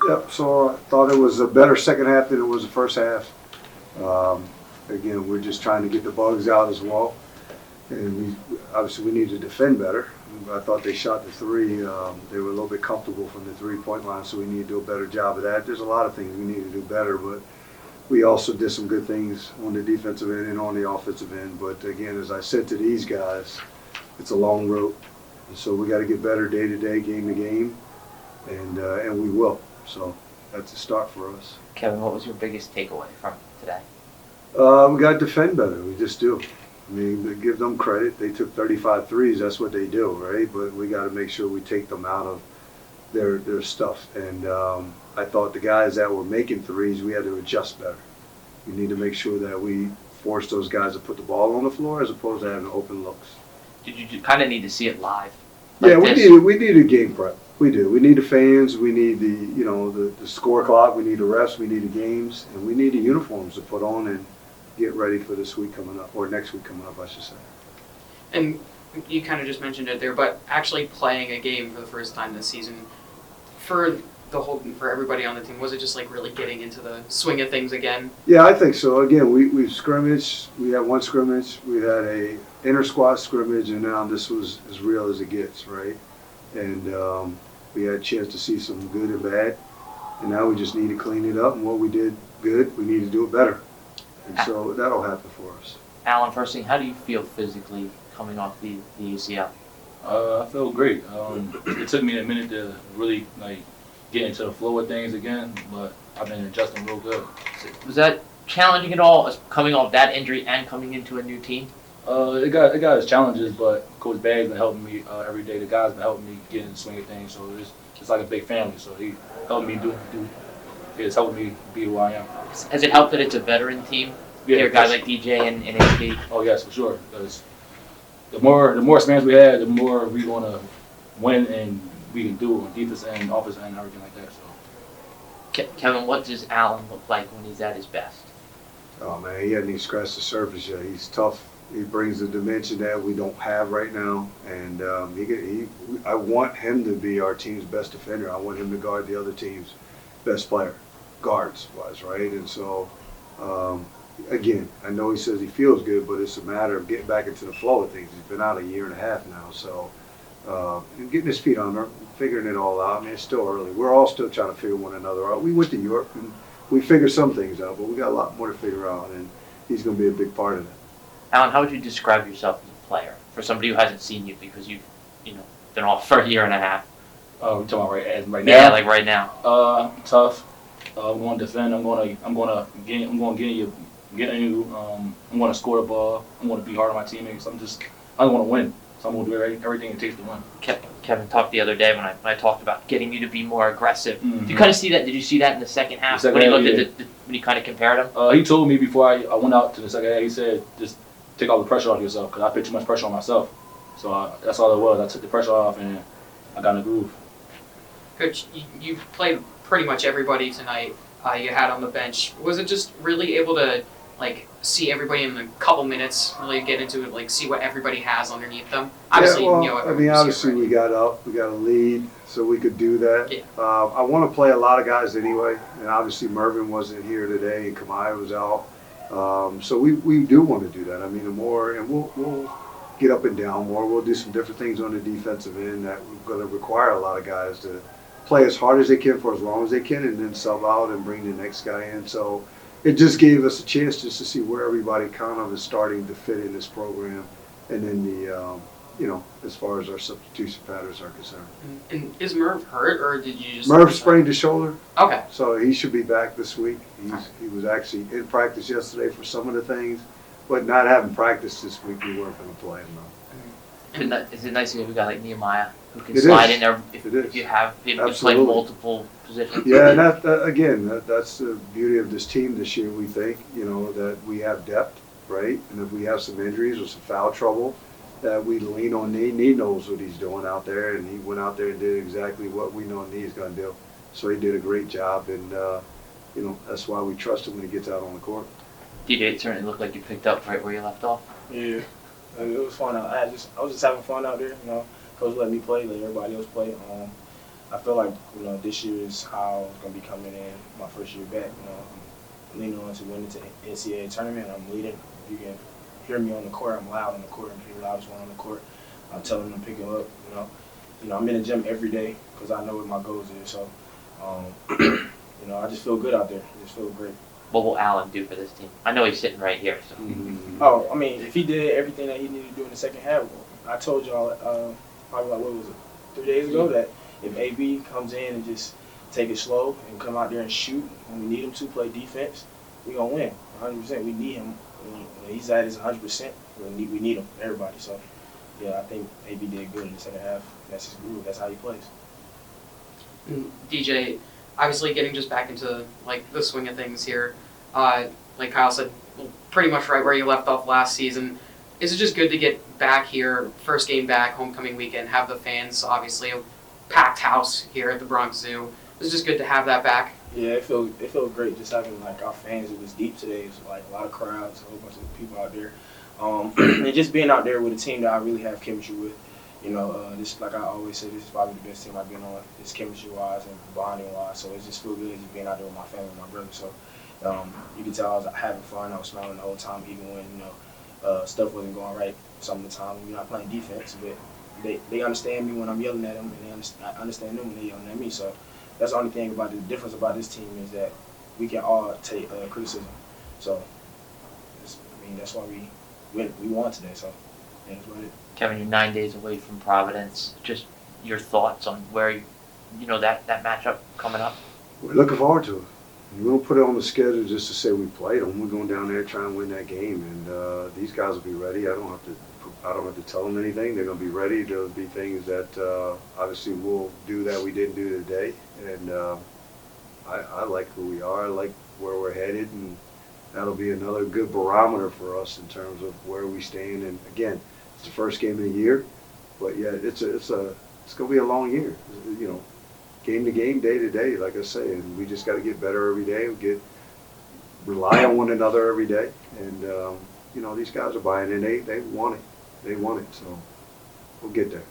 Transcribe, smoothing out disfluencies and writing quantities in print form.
Yep, so I thought it was a better second half than it was the first half. Again, we're just trying to get the bugs out as well. And obviously we need to defend better. I thought they shot the three. They were a little bit comfortable from the three-point line, so we need to do a better job of that. There's a lot of things we need to do better, but we also did some good things on the defensive end and on the offensive end. But again, as I said to these guys, it's a long road. And so we got to get better day to day, game to game, and we will. So that's a start for us. Kevin, what was your biggest takeaway from today? We got to defend better. We just do. I mean, to give them credit, they took 35 threes. That's what they do, right? But we got to make sure we take them out of their stuff. And I thought the guys that were making threes, we had to adjust better. We need to make sure that we force those guys to put the ball on the floor as opposed to having open looks. Did you kind of need to see it live? Yeah, we needed game prep. We do. We need the fans. We need the score clock. We need the refs. We need the games, and we need the uniforms to put on and get ready for this week coming up, or next week coming up, I should say. And you kind of just mentioned it there, but actually playing a game for the first time this season, for everybody on the team, was it just like really getting into the swing of things again? Yeah, I think so. Again, we've scrimmaged. We had one scrimmage. We had a inter-squad scrimmage, and now this was as real as it gets, right? And we had a chance to see some good and bad, and now we just need to clean it up. And what we did good, we need to do it better. And so that'll happen for us. Alan, first thing, how do you feel physically coming off the ACL? I feel great. It took me a minute to really get into the flow of things again, but I've been adjusting real good. Was that challenging at all, coming off that injury and coming into a new team? It got its challenges, but Coach Baggett been helping me every day. The guys been helping me get in the swing of things, so it's like a big family. So he helped me it's helping me be who I am. Has it helped that it's a veteran team? Yeah, there are guys like DJ and HP. Oh yes, for sure. Because the more experience we have, the more we want to win and we can do on defense and offense and everything like that. So, Kevin, what does Alan look like when he's at his best? Oh man, he hasn't even scratched the surface yet. He's tough. He brings a dimension that we don't have right now, and I want him to be our team's best defender. I want him to guard the other team's best player, guards-wise, right? And so, again, I know he says he feels good, but it's a matter of getting back into the flow of things. He's been out a year and a half now, so and getting his feet under him, figuring it all out. I mean, it's still early. We're all still trying to figure one another out. We went to Europe, and we figured some things out, but we got a lot more to figure out, and he's going to be a big part of it. Alan, how would you describe yourself as a player for somebody who hasn't seen you, because you've been off for a year and a half? we're talking about right now. Yeah, like right now. Tough. I'm going to defend. I'm going to get you. I'm going to score the ball. I'm going to be hard on my teammates. I want to win. So I'm going to do everything it takes to win. Kevin talked the other day when I talked about getting you to be more aggressive. Mm-hmm. Do you kind of see that? Did you see that in the second half when you looked at when you kind of compared them? He told me before I went out to the second half. He said, just take all the pressure off yourself, because I put too much pressure on myself. So that's all it was. I took the pressure off and I got in the groove. Coach, you played pretty much everybody tonight. You had on the bench. Was it just really able to see everybody in a couple minutes, really get into it, see what everybody has underneath them? Obviously, obviously we got up, we got a lead, so we could do that. Yeah. I want to play a lot of guys anyway, and obviously Mervin wasn't here today, and Kamai was out. So we do want to do that. I mean, we'll get up and down more. We'll do some different things on the defensive end that we're going to require a lot of guys to play as hard as they can for as long as they can, and then sub out and bring the next guy in. So it just gave us a chance just to see where everybody kind of is starting to fit in this program, and then as far as our substitution patterns are concerned. And is Merv hurt, or did you just? Merv sprained his shoulder. Okay. So he should be back this week. He was actually in practice yesterday for some of the things, but not having practice this week, we weren't going to play him though. Is it nice to have a guy like Nehemiah who can It slide is. in there if you have him to play Absolutely. multiple positions? Yeah, and that's the beauty of this team this year. We think that we have depth, right? And if we have some injuries or some foul trouble, that we lean on Nee. Nee knows what he's doing out there, and he went out there and did exactly what we know Nee is going to do. So he did a great job, and that's why we trust him when he gets out on the court. DJ, it certainly looked like you picked up right where you left off. Yeah, it was fun. I was just having fun out there. Coach let me play, let everybody else play. I feel like, you know, this year is how I'm going to be coming in my first year back. You know, I'm leaning on to win the NCAA tournament. I'm leading. If you can hear me on the court, I'm loud on the court. I'm the loudest one on the court. I'm telling them to pick him up, you know, I'm in the gym every day because I know what my goals is. So, you know, I just feel good out there. I just feel great. What will Allen do for this team? I know he's sitting right here. So. Oh, I mean, if he did everything that he needed to do in the second half, I told y'all probably like, what was it, 3 days ago, that if AB comes in and just take it slow and come out there and shoot when we need him to play defense, we're going to win 100%. We need him. When he's at his 100%, we need him, everybody. So, yeah, I think AB did good in the second half. That's his groove. That's how he plays. DJ, obviously getting just back into like the swing of things here, like Kyle said, pretty much right where you left off last season. Is it just good to get back here, first game back, homecoming weekend, have the fans, obviously a packed house here at the Bronx Zoo. It's just good to have that back. Yeah, it feels great just having like our fans. It was deep today. It was like a lot of crowds, a whole bunch of people out there, and just being out there with a team that I really have chemistry with. You know, this, like I always say, this is probably the best team I've been on, this chemistry-wise and bonding-wise. So it just feels good just being out there with my family and my brother. So you can tell I was having fun. I was smiling the whole time, even when, you know, stuff wasn't going right some of the time. We're not playing defense, but they understand me when I'm yelling at them, and I understand them when they're yelling at me. So that's the only thing about the difference about this team is that we can all take criticism. So, I mean, that's why we won today. So that's what it is. Kevin, you're 9 days away from Providence. Just your thoughts on where you know that matchup coming up. We're looking forward to it. We don't put it on the schedule just to say we played them. We're going down there trying to win that game, and these guys will be ready. I don't have to tell them anything. They're going to be ready. There'll be things that obviously we'll do that we didn't do today, and I like who we are. I like where we're headed, and that'll be another good barometer for us in terms of where we stand. And again, it's the first game of the year, but yeah, it's going to be a long year. You know, game to game, day to day, like I say, and we just got to get better every day. Rely on one another every day, and you know, these guys are buying in. They want it. They want it. So we'll get there.